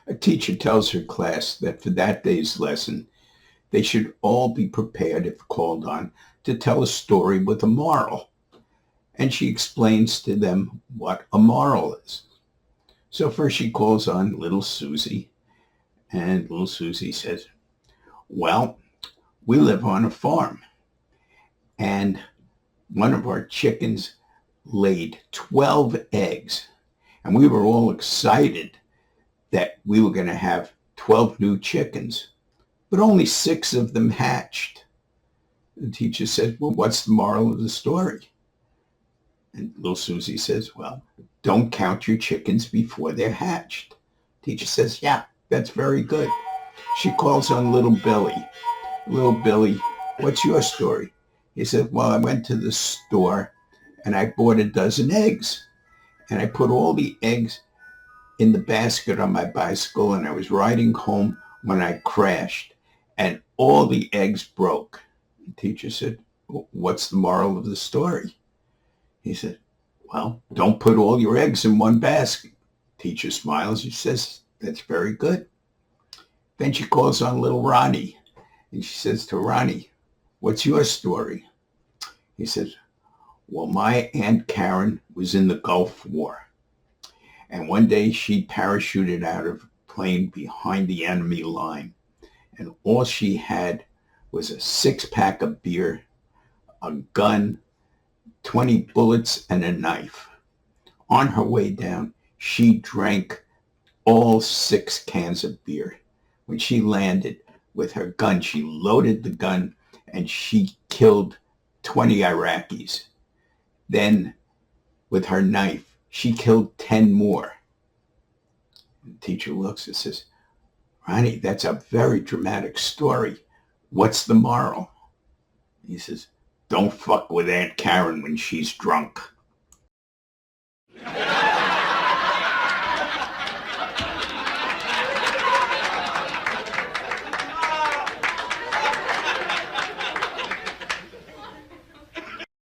A teacher tells her class that for that day's lesson, they should all be prepared, if called on, to tell a story with a moral. And she explains to them what a moral is. So first she calls on little Susie, and little Susie says, well, we live on a farm, and one of our chickens laid 12 eggs, and we were all excited that we were going to have 12 new chickens, but only 6 of them hatched. The teacher said, well, what's the moral of the story? And little Susie says, well, don't count your chickens before they're hatched. Teacher says, yeah, that's very good. She calls on little Billy. Little Billy, what's your story? He said, well, I went to the store and I bought a dozen eggs. And I put all the eggs in the basket on my bicycle, and I was riding home when I crashed, and all the eggs broke. The teacher said, what's the moral of the story? He said, well, don't put all your eggs in one basket. Teacher smiles. She says, that's very good. Then she calls on little Ronnie, and she says to Ronnie, what's your story? He says, well, my Aunt Karen was in the Gulf War, and one day she parachuted out of a plane behind the enemy line, and all she had was a 6-pack of beer, a gun, 20 bullets, and a knife. On her way down, she drank all 6 cans of beer. When she landed with her gun, she loaded the gun and she killed 20 Iraqis. Then with her knife, she killed 10 more. The teacher looks and says, Ronnie, that's a very dramatic story. What's the moral? He says, don't fuck with Aunt Karen when she's drunk.